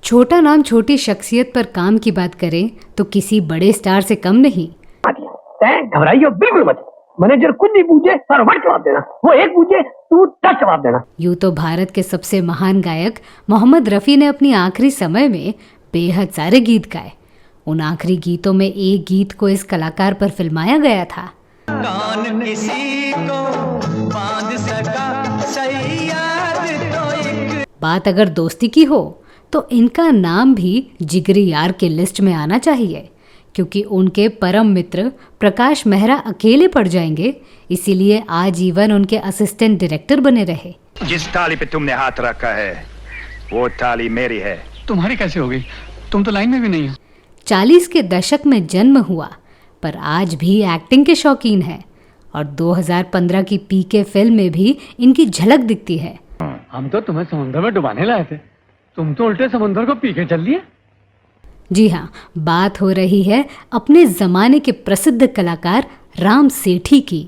छोटा नाम छोटी शख्सियत पर काम की बात करें तो किसी बड़े स्टार से कम नहीं। घबराइए बिल्कुल मत। मैनेजर कुछ भी पूछे सर वट जवाब देना, वो एक पूछे तू 10 जवाब देना। यूं तो भारत के सबसे महान गायक मोहम्मद रफी ने अपनी आखिरी समय में बेहद सारे गीत गाए। उन आखिरी गीतों में एक गीत को इस कलाकार पर फिल्माया गया था। कौन किसी को बांध सका सही याद तो एक। बात अगर दोस्ती की हो तो इनका नाम भी जिगरी यार के लिस्ट में आना चाहिए, क्योंकि उनके परम मित्र प्रकाश मेहरा अकेले पड़ जाएंगे, इसीलिए आजीवन उनके असिस्टेंट डायरेक्टर बने रहे। जिस थाली पे तुमने हाथ रखा है वो थाली मेरी है। तुम्हारी कैसे हो गई? तुम तो लाइन में भी नहीं हो। 40 के दशक में जन्म हुआ पर आज भी एक्टिंग के शौकीन है और 2015 की पीके फिल्म में भी इनकी झलक दिखती है। हम तो तुम्हें समुद्र में डुबाने लाए थे, तुम तो उल्टे समुद्र को पी के चल दिए। जी हाँ, बात हो रही है अपने जमाने के प्रसिद्ध कलाकार राम सेठी की।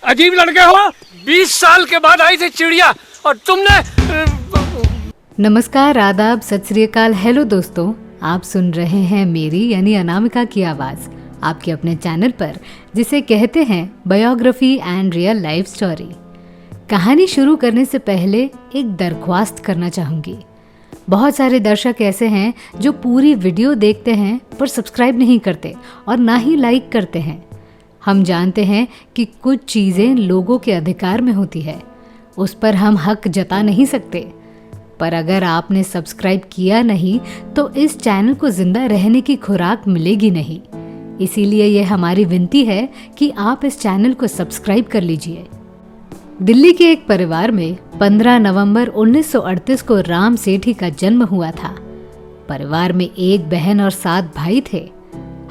अजीब लड़के हो, 20 साल के बाद आई थी चिड़िया और तुमने। नमस्कार, आदाब, सत श्री अकाल, हेलो दोस्तों, आप सुन रहे हैं मेरी यानी अनामिका की आवाज़ आपके अपने चैनल पर, जिसे कहते हैं biography and real life story. कहानी शुरू करने से पहले एक दरख्वास्त करना चाहूँगी। बहुत सारे दर्शक ऐसे हैं जो पूरी वीडियो देखते हैं पर सब्सक्राइब नहीं करते और ना ही लाइक करते हैं। हम जानते हैं कि कुछ चीज़ें लोगों के अधिकार में होती है, उस पर हम हक जता नहीं सकते, पर अगर आपने सब्सक्राइब किया नहीं तो इस चैनल को जिंदा रहने की खुराक मिलेगी नहीं। इसीलिए ये हमारी विनती है कि आप इस चैनल को सब्सक्राइब कर लीजिए। दिल्ली के एक परिवार में 15 नवंबर 1938 को राम सेठी का जन्म हुआ था। परिवार में एक बहन और 7 भाई थे।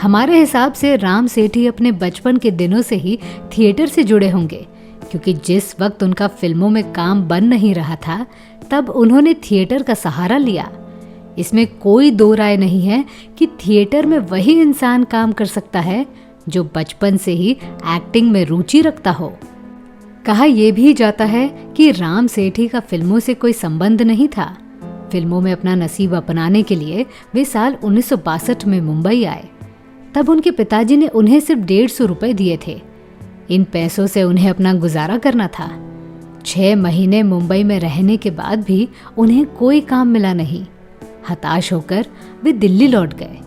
हमारे हिसाब से राम सेठी अपने बचपन के दिनों से ही थिएटर से जुड़े होंगे, क्योंकि जिस वक्त उनका फिल्मों में काम बन नहीं रहा था तब उन्होंने थिएटर का सहारा लिया। इसमें कोई दो राय नहीं है कि थिएटर में वही इंसान काम कर सकता है जो बचपन से ही एक्टिंग में रुचि रखता हो। कहा यह भी जाता है कि राम सेठी का फिल्मों से कोई संबंध नहीं था। फिल्मों में अपना नसीब अपनाने के लिए वे साल 1962 में मुंबई आए। तब उनके पिताजी ने उन्हें सिर्फ 150 रुपए दिए थे। इन पैसों से उन्हें अपना गुजारा करना था। 6 महीने मुंबई में रहने के बाद भी उन्हें कोई काम मिला नहीं। हताश होकर वे दिल्ली लौट गए।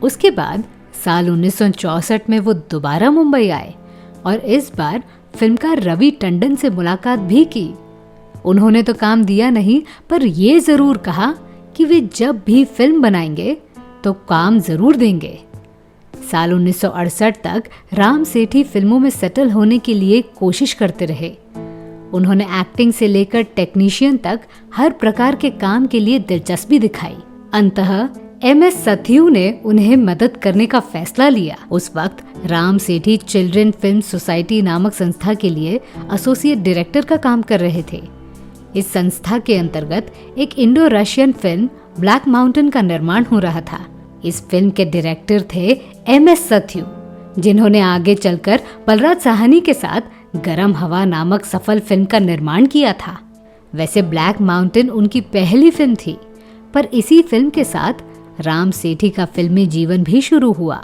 उसके बाद साल 1964 में वो दोबारा मुंबई आए और इस बार फिल्मकार रवि टंडन से मुलाकात भी की। उन्होंने तो काम दिया नहीं, पर ये जरूर कहा कि वे जब भी फिल्म बनाएंगे तो काम जरूर देंगे। साल 1968 तक राम सेठी फिल्मों में सेटल होने के लिए कोशिश करते रहे। उन्होंने एक्टिंग से लेकर टेक्नीशियन तक हर प्रकार के काम के लिए दिलचस्पी दिखाई। अंततः MS सथयू ने उन्हें मदद करने का फैसला लिया। उस वक्त राम सेठी चिल्ड्रन फिल्म सोसाइटी नामक संस्था के लिए एसोसिएट डायरेक्टर का काम कर रहे थे। इस संस्था के अंतर्गत एक Indo Russian film black mountain का निर्माण हो रहा था। इस फिल्म के डायरेक्टर थे MS सथयू, जिन्होंने आगे चलकर बलराज साहनी के साथ गरम हवा नामक सफल फिल्म का निर्माण किया था। वैसे ब्लैक माउंटेन उनकी पहली फिल्म थी, पर इसी फिल्म के साथ राम सेठी का फिल्मी जीवन भी शुरू हुआ।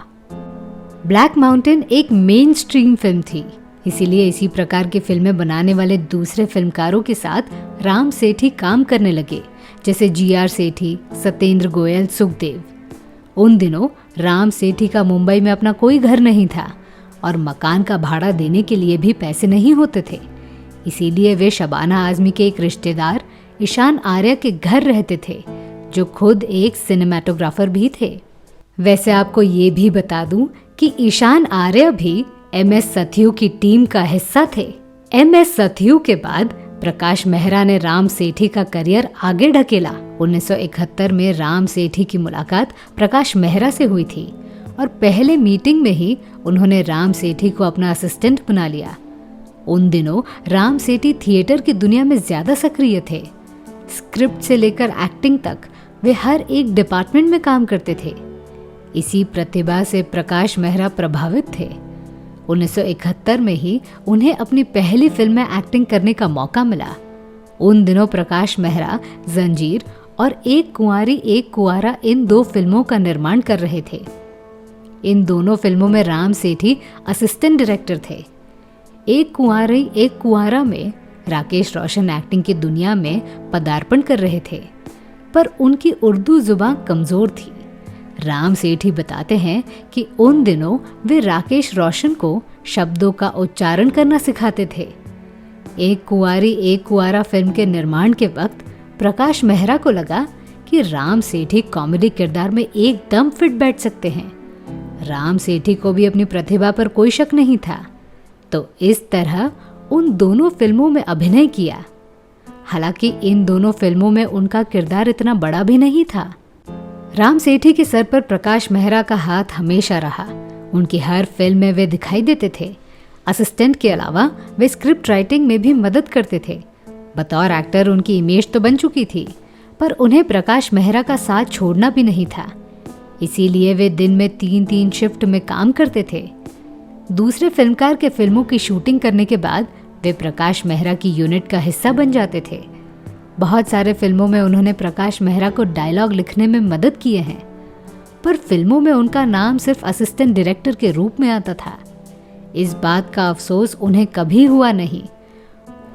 ब्लैक माउंटेन एक मेन स्ट्रीम फिल्म थी, इसीलिए इसी प्रकार की फिल्में बनाने वाले दूसरे फिल्मकारों के साथ राम सेठी काम करने लगे, जैसे GR सेठी, सत्येंद्र गोयल, सुखदेव। उन दिनों राम सेठी का मुंबई में अपना कोई घर नहीं था और मकान का भाड़ा देने के लिए भी पैसे नहीं होते थे। इसीलिए वे शबाना आजमी के एक रिश्तेदार ईशान आर्या के घर रहते थे, जो खुद एक सिनेमेटोग्राफर भी थे। वैसे आपको ये भी बता दूं कि ईशान आर्या भी MS सथयू की टीम का हिस्सा थे। MS सथयू के बाद प्रकाश मेहरा ने राम सेठी का करियर आगे ढकेला। 1971 में राम सेठी की मुलाकात प्रकाश मेहरा से हुई थी और पहले मीटिंग में ही उन्होंने राम सेठी को अपना असिस्टेंट बना लिया। उन दिनों राम सेठी थिएटर की दुनिया में ज्यादा सक्रिय थे। स्क्रिप्ट से लेकर एक्टिंग तक वे हर एक डिपार्टमेंट में काम करते थे। इसी प्रतिभा से प्रकाश मेहरा प्रभावित थे। 1971 में ही उन्हें अपनी पहली फिल्म में एक्टिंग करने का मौका मिला। उन दिनों प्रकाश मेहरा जंजीर और एक कुंवारी एक कुंवारा इन 2 फिल्मों का निर्माण कर रहे थे। इन दोनों फिल्मों में राम सेठी असिस्टेंट डायरेक्टर थे। एक कुंवारी एक कुंवारा में राकेश रोशन एक्टिंग की दुनिया में पदार्पण कर रहे थे, पर उनकी उर्दू जुबान कमजोर थी। राम सेठी बताते हैं कि उन दिनों वे राकेश रोशन को शब्दों का उच्चारण करना सिखाते थे। एक कुंवारी एक कुंवारा फिल्म के निर्माण के वक्त प्रकाश मेहरा को लगा कि राम सेठी कॉमेडी किरदार में एकदम फिट बैठ सकते हैं। राम सेठी को भी अपनी प्रतिभा पर कोई शक नहीं था, तो इस तरह उन दोनों फिल्मों में अभिनय किया। हालांकि इन दोनों फिल्मों में उनका किरदार इतना बड़ा भी नहीं था। राम सेठी के सर पर प्रकाश मेहरा का हाथ हमेशा रहा। उनकी हर फिल्म में वे दिखाई देते थे। असिस्टेंट के अलावा वे स्क्रिप्ट राइटिंग में भी मदद करते थे। बतौर एक्टर उनकी इमेज तो बन चुकी थी, पर उन्हें प्रकाश मेहरा का साथ छोड़ना भी नहीं था। इसीलिए वे दिन में 3-3 शिफ्ट में काम करते थे। दूसरे फिल्मकार के फिल्मों की शूटिंग करने के बाद वे प्रकाश मेहरा की यूनिट का हिस्सा बन जाते थे। बहुत सारे फिल्मों में उन्होंने प्रकाश मेहरा को डायलॉग लिखने में मदद किए हैं, पर फिल्मों में उनका नाम सिर्फ असिस्टेंट डायरेक्टर के रूप में आता था। इस बात का अफसोस उन्हें कभी हुआ नहीं।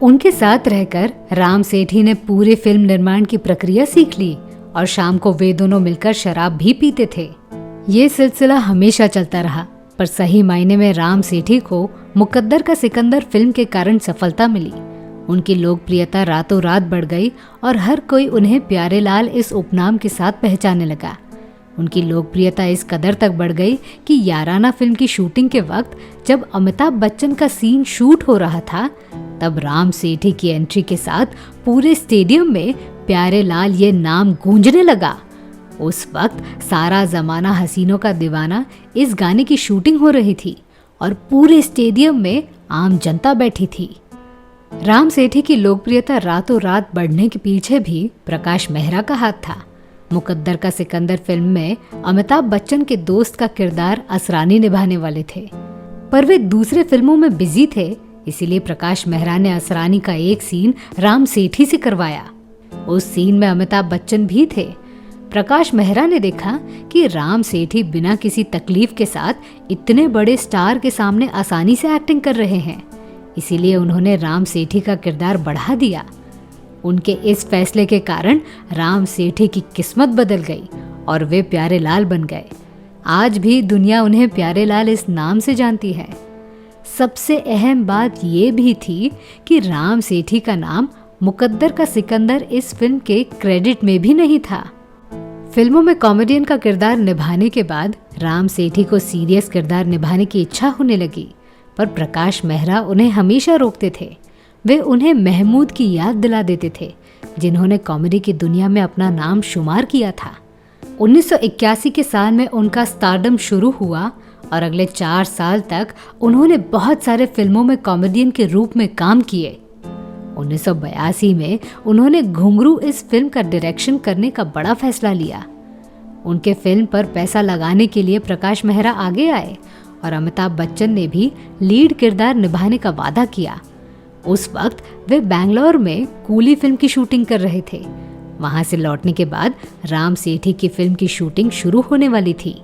उनके साथ रहकर राम सेठी ने पूरे फिल्म निर्माण की प्रक्रिया सीख ली और शाम को वे दोनों मिलकर शराब भी पीते थे। ये सिलसिला हमेशा चलता रहा, पर सही मायने में राम सेठी को मुकद्दर का सिकंदर फिल्म के कारण सफलता मिली। उनकी लोकप्रियता रातों रात बढ़ गई और हर कोई उन्हें प्यारे लाल इस उपनाम के साथ पहचानने लगा। उनकी लोकप्रियता इस कदर तक बढ़ गई कि याराना फिल्म की शूटिंग के वक्त जब अमिताभ बच्चन का सीन शूट हो रहा था, तब राम सेठी की एंट्री के साथ पूरे स्टेडियम में प्यारे लाल ये नाम गूंजने लगा। उस वक्त सारा जमाना हसीनों का दीवाना इस गाने की शूटिंग हो रही थी और पूरे स्टेडियम में आम जनता बैठी थी। राम सेठी की लोकप्रियता रातों रात बढ़ने के पीछे भी प्रकाश मेहरा का हाथ था। मुकद्दर का सिकंदर फिल्म में अमिताभ बच्चन के दोस्त का किरदार असरानी निभाने वाले थे, पर वे दूसरे फिल्मों में बिजी थे। इसीलिए प्रकाश मेहरा ने असरानी का एक सीन राम सेठी से करवाया। उस सीन में अमिताभ बच्चन भी थे। प्रकाश मेहरा ने देखा कि राम सेठी बिना किसी तकलीफ के साथ इतने बड़े स्टार के सामने आसानी से एक्टिंग कर रहे हैं, इसीलिए उन्होंने राम सेठी का किरदार बढ़ा दिया। उनके इस फैसले के कारण राम सेठी की किस्मत बदल गई और वे प्यारे लाल बन गए। आज भी दुनिया उन्हें प्यारे लाल इस नाम से जानती है। सबसे अहम बात ये भी थी कि राम सेठी का नाम मुकद्दर का सिकंदर इस फिल्म के क्रेडिट में भी नहीं था। फिल्मों में कॉमेडियन का किरदार निभाने के बाद राम सेठी को सीरियस किरदार निभाने की इच्छा होने लगी, पर प्रकाश मेहरा उन्हें हमेशा रोकते थे। वे उन्हें महमूद की याद दिला देते थे, जिन्होंने कॉमेडी की दुनिया में अपना नाम शुमार किया था। 1981 के साल में उनका स्टारडम शुरू हुआ और अगले 4 साल तक उन्होंने बहुत सारे फिल्मों में कॉमेडियन के रूप में काम किए। 1982 में उन्होंने घुंघरू इस फिल्म का डायरेक्शन करने का बड़ा फैसला लिया। उनके फिल्म पर पैसा लगाने के लिए प्रकाश मेहरा आगे आए और अमिताभ बच्चन ने भी लीड किरदार निभाने का वादा किया। उस वक्त वे बैंगलोर में कूली फिल्म की शूटिंग कर रहे थे। वहां से लौटने के बाद राम सेठी की फिल्म की शूटिंग शुरू होने वाली थी,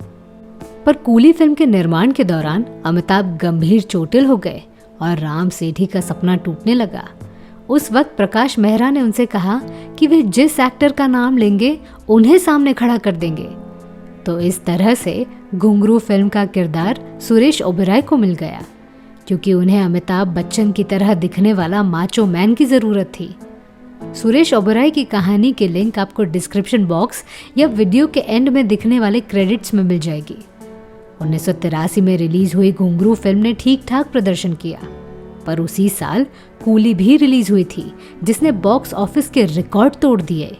पर कूली फिल्म के निर्माण के दौरान अमिताभ गंभीर चोटिल हो गए और राम सेठी का सपना टूटने लगा। उस वक्त प्रकाश मेहरा ने उनसे कहा कि वे जिस एक्टर का नाम लेंगे उन्हें सामने खड़ा कर देंगे। तो इस तरह से घुंघरू फिल्म का किरदार सुरेश ओबेरॉय को मिल गया, क्योंकि उन्हें अमिताभ बच्चन की तरह दिखने वाला माचो मैन की जरूरत थी। सुरेश ओबेरॉय की कहानी के लिंक आपको डिस्क्रिप्शन बॉक्स या वीडियो के एंड में दिखने वाले क्रेडिट्स में मिल जाएगी। 1983 में रिलीज हुई घुंघरू फिल्म ने ठीक ठाक प्रदर्शन किया, पर उसी साल कूली भी रिलीज हुई थी, जिसने बॉक्स ऑफिस के रिकॉर्ड तोड़ दिए।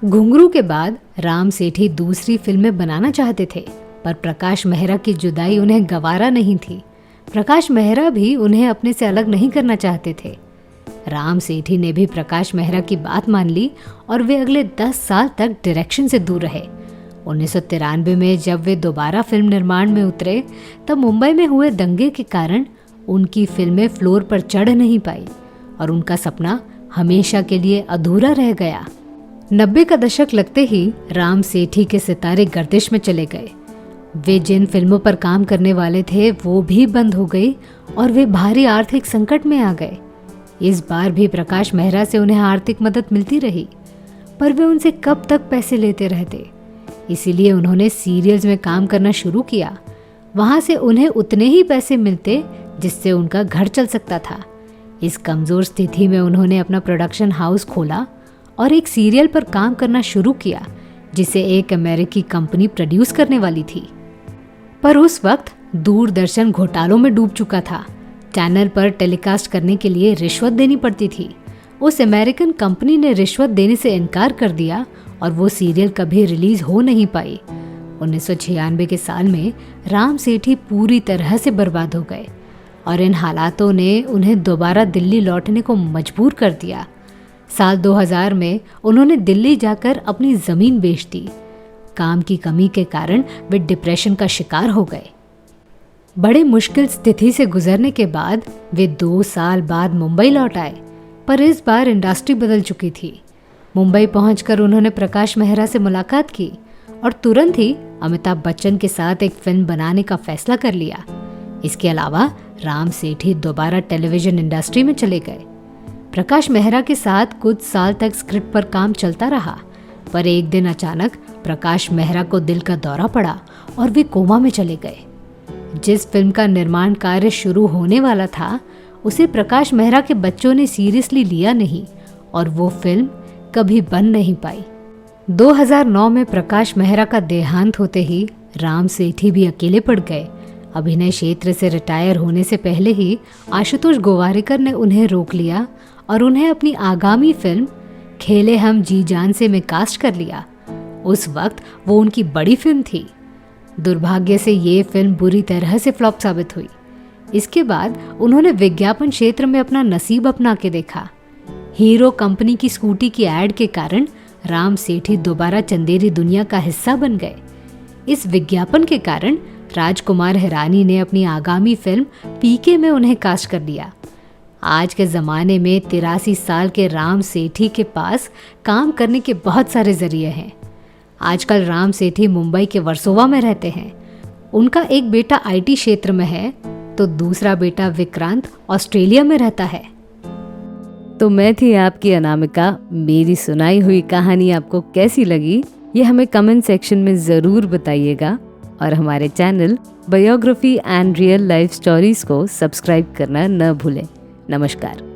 घुंघरू के बाद राम सेठी दूसरी फिल्में बनाना चाहते थे, पर प्रकाश मेहरा की जुदाई उन्हें गवारा नहीं थी। प्रकाश मेहरा भी उन्हें अपने से अलग नहीं करना चाहते थे। राम सेठी ने भी प्रकाश मेहरा की बात मान ली और वे अगले 10 साल तक डायरेक्शन से दूर रहे। 1993 में जब वे दोबारा फिल्म निर्माण में उतरे, तब मुंबई में हुए दंगे के कारण उनकी फिल्में फ्लोर पर चढ़ नहीं पाई और उनका सपना हमेशा के लिए अधूरा रह गया। 90 का दशक लगते ही राम सेठी के सितारे गर्दिश में चले गए। वे जिन फिल्मों पर काम करने वाले थे वो भी बंद हो गई और वे भारी आर्थिक संकट में आ गए। इस बार भी प्रकाश मेहरा से उन्हें आर्थिक मदद मिलती रही, पर वे उनसे कब तक पैसे लेते रहते। इसीलिए उन्होंने सीरियल्स में काम करना शुरू किया। वहां से उन्हें उतने ही पैसे मिलते जिससे उनका घर चल सकता था। इस कमजोर स्थिति में उन्होंने अपना प्रोडक्शन हाउस खोला और एक सीरियल पर काम करना शुरू किया जिसे एक अमेरिकी कंपनी प्रोड्यूस करने वाली थी। पर उस वक्त दूरदर्शन घोटालों में डूब चुका था। चैनल पर टेलीकास्ट करने के लिए रिश्वत देनी पड़ती थी। उस अमेरिकन कंपनी ने रिश्वत देने से इनकार कर दिया और वो सीरियल कभी रिलीज हो नहीं पाई। 1996 के साल में राम सेठी पूरी तरह से बर्बाद हो गए और इन हालातों ने उन्हें दोबारा दिल्ली लौटने को मजबूर कर दिया। साल 2000 में उन्होंने दिल्ली जाकर अपनी जमीन बेच दी। काम की कमी के कारण वे डिप्रेशन का शिकार हो गए। बड़े मुश्किल स्थिति से गुजरने के बाद वे 2 साल बाद मुंबई लौट आए, पर इस बार इंडस्ट्री बदल चुकी थी। मुंबई पहुंचकर उन्होंने प्रकाश मेहरा से मुलाकात की और तुरंत ही अमिताभ बच्चन के साथ एक फिल्म बनाने का फैसला कर लिया। इसके अलावा राम सेठी दोबारा टेलीविजन इंडस्ट्री में चले गए। प्रकाश मेहरा के साथ कुछ साल तक स्क्रिप्ट पर काम चलता रहा, पर एक दिन अचानक प्रकाश मेहरा को दिल का दौरा पड़ा और वे कोमा में चले गए। जिस फिल्म का निर्माण कार्य शुरू होने वाला था उसे प्रकाश मेहरा के बच्चों ने सीरियसली लिया नहीं और वो फिल्म कभी बन नहीं पाई। 2009 में प्रकाश मेहरा का देहांत होते ही राम सेठी भी अकेले पड़ गए। अभिनय क्षेत्र से रिटायर होने से पहले ही आशुतोष गोवारिकर ने उन्हें रोक लिया और उन्हें अपनी आगामी फिल्म खेले हम जी जान से में कास्ट कर लिया। उस वक्त वो उनकी बड़ी फिल्म थी। दुर्भाग्य से ये फिल्म बुरी तरह से फ्लॉप साबित हुई। इसके बाद उन्होंने विज्ञापन क्षेत्र में अपना नसीब अपना के देखा। हीरो कंपनी की स्कूटी की एड के कारण राम सेठी दोबारा चंदेरी दुनिया का हिस्सा बन गए। इस विज्ञापन के कारण राजकुमार हिरानी ने अपनी आगामी फिल्म पीके में उन्हें कास्ट कर लिया। आज के ज़माने में 83 साल के राम सेठी के पास काम करने के बहुत सारे जरिए हैं। आजकल राम सेठी मुंबई के वर्सोवा में रहते हैं। उनका एक बेटा आईटी क्षेत्र में है तो दूसरा बेटा विक्रांत ऑस्ट्रेलिया में रहता है। तो मैं थी आपकी अनामिका। मेरी सुनाई हुई कहानी आपको कैसी लगी ये हमें कमेंट सेक्शन में ज़रूर बताइएगा और हमारे channel biography and real life stories को सब्सक्राइब करना न भूलें। नमस्कार।